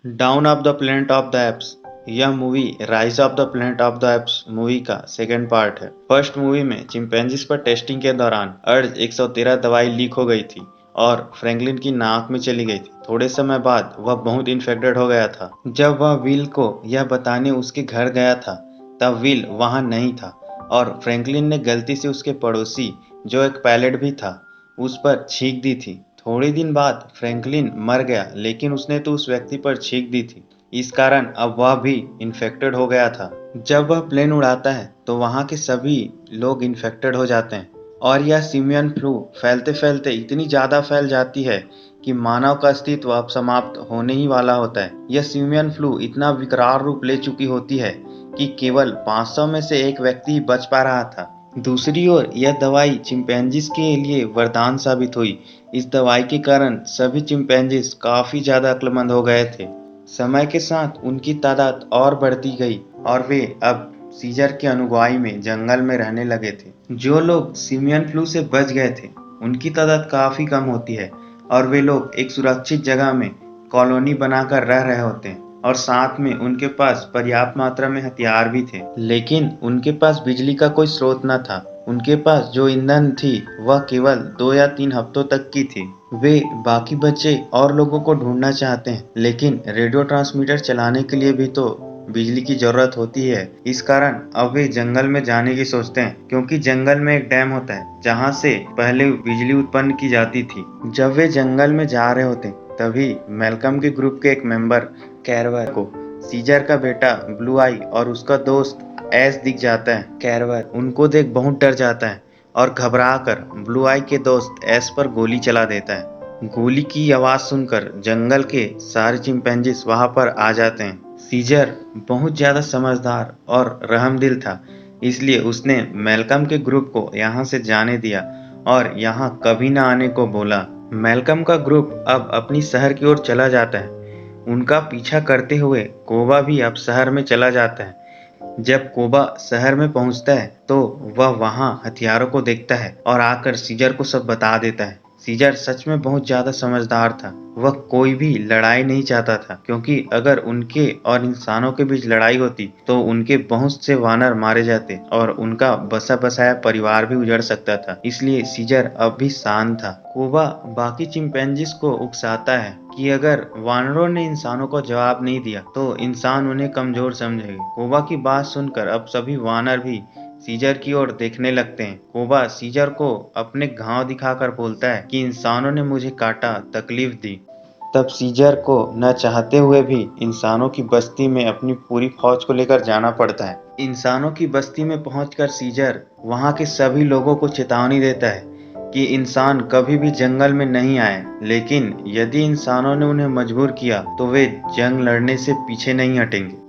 Down of the planet of the apes. यह movie rise of the planet of the apes movie का second part है। First movie में chimpanzees पर testing के दौरान अर्ज 113 दवाई लीक हो गई थी और फ्रैंकलिन की नाक में चली गई थी। थोड़े समय बाद वह बहुत इन्फेक्टेड हो गया था। जब वह विल को यह बताने उसके घर गया था तब विल वहां नहीं था और फ्रैंकलिन ने गलती से उसके पड़ोसी जो एक पायलट भी था उस पर छींक दी थी। थोड़े दिन बाद फ्रैंकलिन मर गया लेकिन उसने तो उस व्यक्ति पर छींक दी थी, इस कारण अब वह भी इन्फेक्टेड हो गया था। जब वह प्लेन उड़ाता है तो वहाँ के सभी लोग इन्फेक्टेड हो जाते हैं और यह सिमियन फ्लू फैलते फैलते इतनी ज़्यादा फैल जाती है कि मानव का अस्तित्व अब समाप्त होने ही वाला होता है। यह सिमियन फ्लू इतना विकराल रूप ले चुकी होती है कि केवल 500 में से एक व्यक्ति ही बच पा रहा था। दूसरी ओर यह दवाई चिंपैंजीज के लिए वरदान साबित हुई। इस दवाई के कारण सभी चिंपैंजीज काफी ज्यादा अक्लमंद हो गए थे। समय के साथ उनकी तादाद और बढ़ती गई और वे अब सीजर के अनुगवाई में जंगल में रहने लगे थे। जो लोग सिमियन फ्लू से बच गए थे उनकी तादाद काफी कम होती है और वे लोग एक सुरक्षित जगह में कॉलोनी बनाकर रह रहे होते हैं और साथ में उनके पास पर्याप्त मात्रा में हथियार भी थे। लेकिन उनके पास बिजली का कोई स्रोत न था। उनके पास जो ईंधन थी वह केवल 2 या 3 हफ्तों तक की थी। वे बाकी बच्चे और लोगों को ढूंढना चाहते हैं लेकिन रेडियो ट्रांसमीटर चलाने के लिए भी तो बिजली की जरूरत होती है। इस कारण अब वे जंगल में जाने की सोचते हैं क्योंकि जंगल में एक डैम होता है जहाँ से पहले बिजली उत्पन्न की जाती थी। जब वे जंगल में जा रहे होते हैं तभी मैल्कम के ग्रुप के एक मेंबर कैरवर को सीजर का बेटा ब्लू आई और उसका दोस्त एस दिख जाता है। कैरवर उनको देख बहुत डर जाता है और घबरा कर ब्लू आई के दोस्त एस पर गोली चला देता है। गोली की आवाज सुनकर जंगल के सारे चिंपैंजीज वहां पर आ जाते हैं। सीजर बहुत ज्यादा समझदार और रहमदिल था, इसलिए उसने मैल्कम के ग्रुप को यहाँ से जाने दिया और यहाँ कभी न आने को बोला। मैल्कम का ग्रुप अब अपनी शहर की ओर चला जाता है। उनका पीछा करते हुए कोबा भी अब शहर में चला जाता है। जब कोबा शहर में पहुंचता है तो वह वहां हथियारों को देखता है और आकर सीजर को सब बता देता है। सीजर सच में बहुत ज्यादा समझदार था। वह कोई भी लड़ाई नहीं चाहता था क्योंकि अगर उनके और इंसानों के बीच लड़ाई होती तो उनके बहुत से वानर मारे जाते और उनका बसा बसाया परिवार भी उजड़ सकता था। इसलिए सीजर अब भी शांत था। कोबा बाकी चिंपैंजीज को उकसाता है कि अगर वानरों ने इंसानों को जवाब नहीं दिया तो इंसान उन्हें कमजोर समझेंगे। कोबा की बात सुनकर अब सभी वानर भी सीजर की ओर देखने लगते हैं। कोबा सीजर को अपने घाव दिखाकर बोलता है कि इंसानों ने मुझे काटा, तकलीफ दी। तब सीजर को न चाहते हुए भी इंसानों की बस्ती में अपनी पूरी फौज को लेकर जाना पड़ता है। इंसानों की बस्ती में पहुंचकर सीजर वहां के सभी लोगों को चेतावनी देता है कि इंसान कभी भी जंगल में नहीं आए, लेकिन यदि इंसानों ने उन्हें मजबूर किया तो वे जंग लड़ने से पीछे नहीं हटेंगे।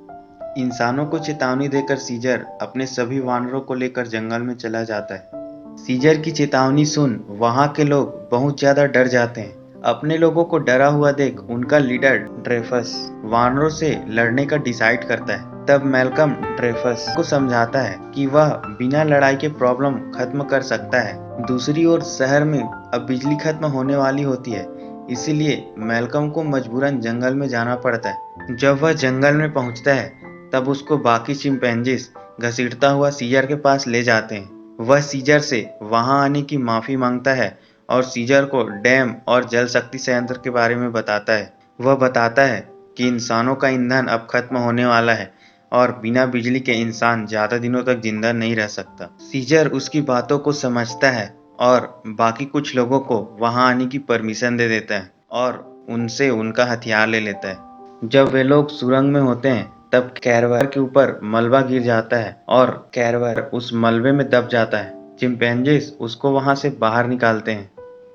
इंसानों को चेतावनी देकर सीजर अपने सभी वानरों को लेकर जंगल में चला जाता है। सीजर की चेतावनी सुन वहां के लोग बहुत ज्यादा डर जाते हैं। अपने लोगों को डरा हुआ देख उनका लीडर ड्रेफस वानरों से लड़ने का डिसाइड करता है। तब मैल्कम ड्रेफस को समझाता है कि वह बिना लड़ाई के प्रॉब्लम खत्म कर सकता है। दूसरी ओर शहर में अब बिजली खत्म होने वाली होती है, इसीलिए मैल्कम को मजबूरन जंगल में जाना पड़ता है। जब वह जंगल में पहुंचता है तब उसको बाकी चिंपैंजीज घसीटता हुआ सीजर के पास ले जाते हैं। वह सीजर से वहां आने की माफी मांगता है और सीजर को डैम और जल शक्ति संयंत्र के बारे में बताता है। वह बताता है कि इंसानों का ईंधन अब खत्म होने वाला है और बिना बिजली के इंसान ज्यादा दिनों तक जिंदा नहीं रह सकता। सीजर उसकी बातों को समझता है और बाकी कुछ लोगों को वहां आने की परमिशन दे देता है और उनसे उनका हथियार ले लेता है। जब वे लोग सुरंग में होते हैं तब कैरवर के ऊपर मलबा गिर जाता है और कैरवर उस मलबे में दब जाता है। चिंपैंजीज उसको वहां से बाहर निकालते हैं।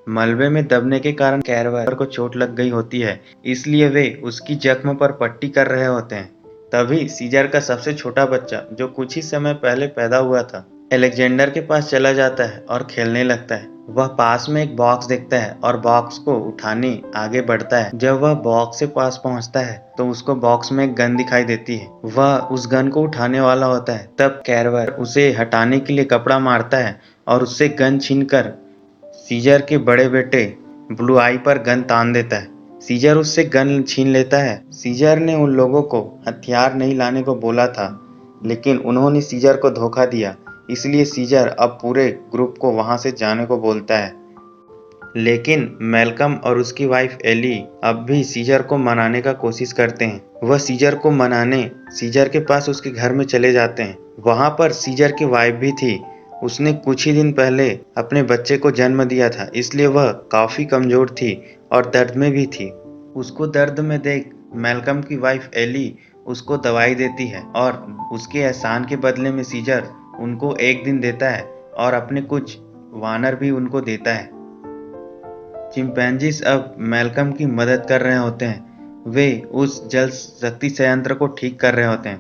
मलबे में दबने के कारण कैरवर को चोट लग गई होती है, इसलिए वे उसकी जख्म पर पट्टी कर रहे होते हैं। तभी सीजर का सबसे छोटा बच्चा जो कुछ ही समय पहले पैदा हुआ था एलेक्जेंडर के पास चला जाता है और खेलने लगता है। वह पास में एक बॉक्स देखता है और बॉक्स को उठाने आगे बढ़ता है। जब वह बॉक्स से पास पहुंचता है तो उसको बॉक्स में एक गन दिखाई देती है। वह उस गन को उठाने वाला होता है, तब कैरवर उसे हटाने के लिए कपड़ा मारता है और उससे गन छीनकर सीजर के बड़े बेटे ब्लू आई पर गन तान देता है। सीजर उससे गन छीन लेता है। सीजर ने उन लोगों को हथियार नहीं लाने को बोला था, लेकिन उन्होंने सीजर को धोखा दिया। इसलिए सीजर अब पूरे ग्रुप को वहां से जाने को बोलता है। लेकिन मैल्कम और उसकी वाइफ एली अब भी सीजर को मनाने का कोशिश करते हैं। वह सीजर को मनाने सीजर के पास उसके घर में चले जाते हैं। वहां पर सीजर की वाइफ भी थी। उसने कुछ ही दिन पहले अपने बच्चे को जन्म दिया था, इसलिए वह काफी कमजोर थी और दर्द में भी थी। उसको दर्द में देख मैल्कम की वाइफ एली उसको दवाई देती है और उसके एहसान के बदले में सीजर उनको एक दिन देता है और अपने कुछ वानर भी उनको देता है। चिंपैंजीज अब मैल्कम की मदद कर रहे होते हैं। वे उस जल शक्ति संयंत्र को ठीक कर रहे होते हैं।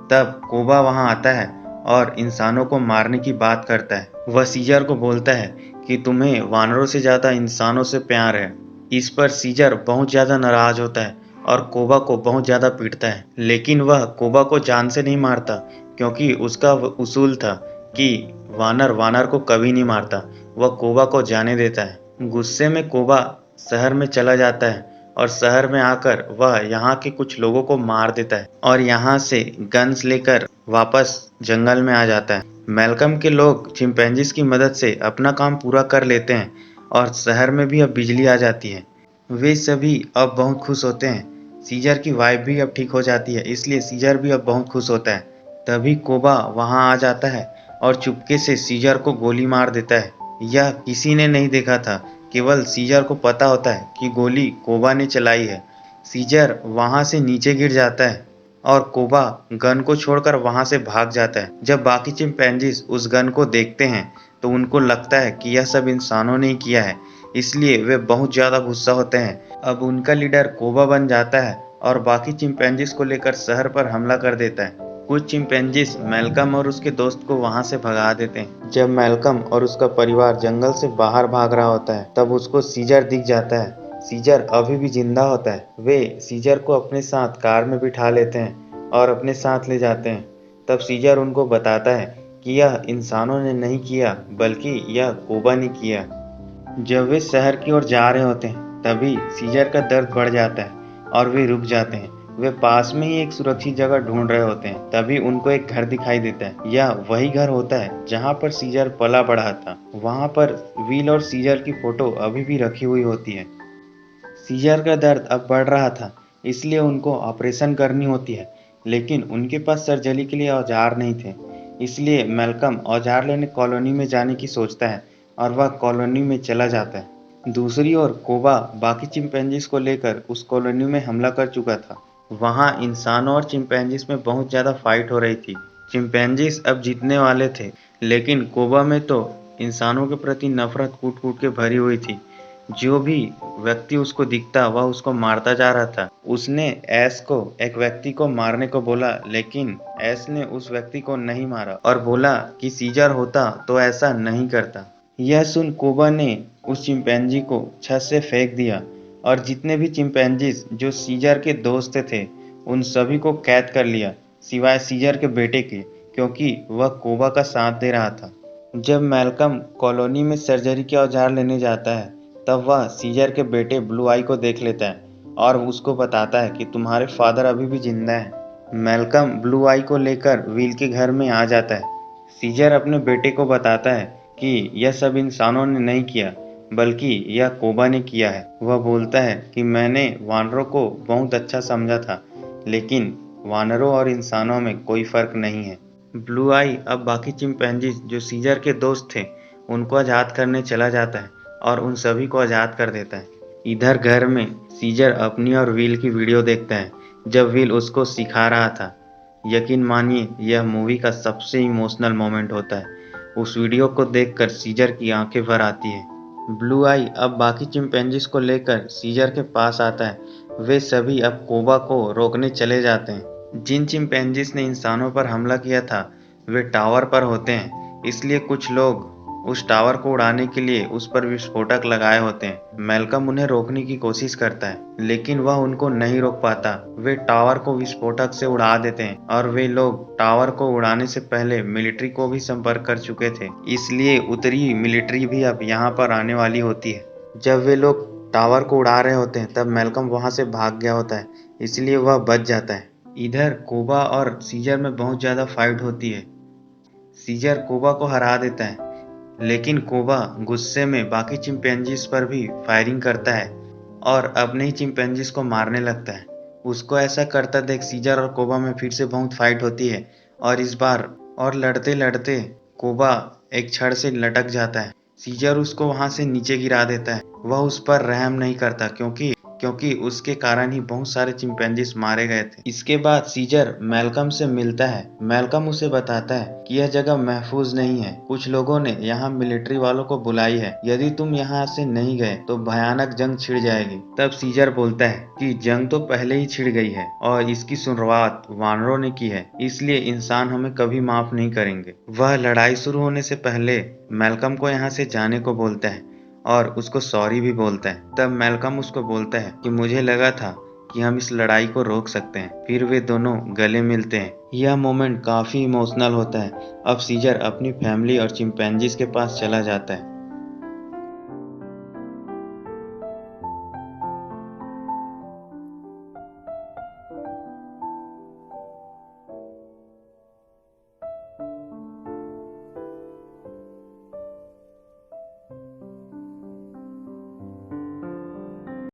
तब कोबा वहां आता है और इंसानों को मारने की बात करता है। वह सीजर को बोलता है कि तुम्हें वानरों से ज्यादा इंसानों से प्यार है। इस पर सीजर बहुत ज्यादा नाराज होता है और कोबा को बहुत ज्यादा पीटता है। लेकिन वह कोबा को जान से नहीं मारता, क्योंकि उसका उसूल था कि वानर वानर को कभी नहीं मारता। वह कोबा को जाने देता है। गुस्से में कोबा शहर में चला जाता है और शहर में आकर वह यहाँ के कुछ लोगों को मार देता है और यहाँ से गन्स लेकर वापस जंगल में आ जाता है। मैल्कम के लोग चिंपैंजीज की मदद से अपना काम पूरा कर लेते हैं और शहर में भी अब बिजली आ जाती है। वे सभी अब बहुत खुश होते हैं। सीजर की वाइफ भी अब ठीक हो जाती है, इसलिए सीजर भी अब बहुत खुश होता है। तभी कोबा वहां आ जाता है और चुपके से सीजर को गोली मार देता है। यह किसी ने नहीं देखा था, केवल सीजर को पता होता है कि गोली कोबा ने चलाई है। सीजर वहां से नीचे गिर जाता है और कोबा गन को छोड़कर वहां से भाग जाता है। जब बाकी चिंपैंजीज उस गन को देखते हैं तो उनको लगता है कि यह सब इंसानों ने ही किया है, इसलिए वे बहुत ज्यादा गुस्सा होते हैं। अब उनका लीडर कोबा बन जाता है और बाकी चिंपैंजीज को लेकर शहर पर हमला कर देता है। कुछ चिंपैंजीज मैल्कम और उसके दोस्त को वहां से भगा देते हैं। जब मैल्कम और उसका परिवार जंगल से बाहर भाग रहा होता है, तब उसको सीजर दिख जाता है। सीजर अभी भी जिंदा होता है। वे सीजर को अपने साथ कार में बिठा लेते हैं और अपने साथ ले जाते हैं। तब सीजर उनको बताता है कि यह इंसानों ने नहीं किया, बल्कि यह कोबा ने किया। जब वे शहर की ओर जा रहे होते हैं, तभी सीजर का दर्द बढ़ जाता है और वे रुक जाते हैं। वे पास में ही एक सुरक्षित जगह ढूंढ रहे होते हैं। तभी उनको एक घर दिखाई देता है। यह वही घर होता है जहां पर सीजर पला बढ़ा था। वहां पर विल और सीजर की फोटो अभी भी रखी हुई होती है। सीजर का दर्द अब बढ़ रहा था, इसलिए उनको ऑपरेशन करनी होती है, लेकिन उनके पास सर्जरी के लिए औजार नहीं थे। इसलिए मैल्कम औजार लेने कॉलोनी में जाने की सोचता है और वह कॉलोनी में चला जाता है। दूसरी ओर कोबा बाकी चिंपैंजीज को लेकर उस कॉलोनी में हमला कर चुका था। वहां इंसानों और चिंपैंजीज में बहुत ज्यादा फाइट हो रही थी। चिंपैंजीज अब जीतने वाले थे, लेकिन कोबा में तो इंसानों के प्रति नफरत कूट कूट के भरी हुई थी। जो भी व्यक्ति उसको दिखता वह उसको मारता जा रहा था। उसने एस को एक व्यक्ति को मारने को बोला, लेकिन एस ने उस व्यक्ति को नहीं मारा और बोला कि सीजर होता तो ऐसा नहीं करता। यह सुन कोबा ने उस चिंपैंजी को छत से फेंक दिया और जितने भी चिंपैंजीज जो सीजर के दोस्त थे उन सभी को कैद कर लिया, सिवाय सीजर के बेटे के, क्योंकि वह कोबा का साथ दे रहा था। जब मैल्कम कॉलोनी में सर्जरी के औजार लेने जाता है, तब वह सीजर के बेटे ब्लू आई को देख लेता है और उसको बताता है कि तुम्हारे फादर अभी भी जिंदा है। मैल्कम ब्लू आई को लेकर विल के घर में आ जाता है। सीजर अपने बेटे को बताता है कि यह सब इंसानों ने नहीं किया, बल्कि यह कोबा ने किया है। वह बोलता है कि मैंने वानरों को बहुत अच्छा समझा था, लेकिन वानरों और इंसानों में कोई फर्क नहीं है। ब्लू आई अब बाकी चिंपैंजीज जो सीजर के दोस्त थे उनको आज़ाद करने चला जाता है और उन सभी को आज़ाद कर देता है। इधर घर में सीजर अपनी और विल की वीडियो देखता है जब विल उसको सिखा रहा था। यकीन मानिए यह मूवी का सबसे इमोशनल मोमेंट होता है। उस वीडियो को देखकर सीजर की आंखें भर आती है। ब्लू आई अब बाकी चिंपैंजीज को लेकर सीजर के पास आता है। वे सभी अब कोबा को रोकने चले जाते हैं। जिन चिंपैंजीज ने इंसानों पर हमला किया था वे टावर पर होते हैं, इसलिए कुछ लोग उस टावर को उड़ाने के लिए उस पर विस्फोटक लगाए होते हैं। मैल्कम उन्हें रोकने की कोशिश करता है, लेकिन वह उनको नहीं रोक पाता। वे टावर को विस्फोटक से उड़ा देते हैं और वे लोग टावर को उड़ाने से पहले मिलिट्री को भी संपर्क कर चुके थे, इसलिए उत्तरी मिलिट्री भी अब यहाँ पर आने वाली होती है। जब वे लोग टावर को उड़ा रहे होते हैं तब मैल्कम वहां से भाग गया होता है, इसलिए वह बच जाता है। इधर कोबा और सीजर में बहुत ज्यादा फाइट होती है। सीजर कोबा को हरा देता है, लेकिन कोबा गुस्से में बाकी चिंपैंजीज पर भी फायरिंग करता है और अपने ही चिंपैंजीज को मारने लगता है। उसको ऐसा करता देख सीजर और कोबा में फिर से बहुत फाइट होती है और इस बार और लड़ते लड़ते कोबा एक छड़ से लटक जाता है। सीजर उसको वहां से नीचे गिरा देता है। वह उस पर रहम नहीं करता क्योंकि उसके कारण ही बहुत सारे चिंपैंजीज मारे गए थे। इसके बाद सीजर मैल्कम से मिलता है। मैल्कम उसे बताता है कि यह जगह महफूज नहीं है, कुछ लोगों ने यहाँ मिलिट्री वालों को बुलाई है, यदि तुम यहाँ से नहीं गए तो भयानक जंग छिड़ जाएगी। तब सीजर बोलता है कि जंग तो पहले ही छिड़ गई है और इसकी शुरुआत वानरों ने की है, इसलिए इंसान हमें कभी माफ नहीं करेंगे। वह लड़ाई शुरू होने से पहले मैल्कम को यहाँ से जाने को बोलता है और उसको सॉरी भी बोलता है। तब मैल्कम उसको बोलता है कि मुझे लगा था कि हम इस लड़ाई को रोक सकते हैं। फिर वे दोनों गले मिलते हैं। यह मोमेंट काफी इमोशनल होता है। अब सीजर अपनी फैमिली और चिंपैंजीज के पास चला जाता है।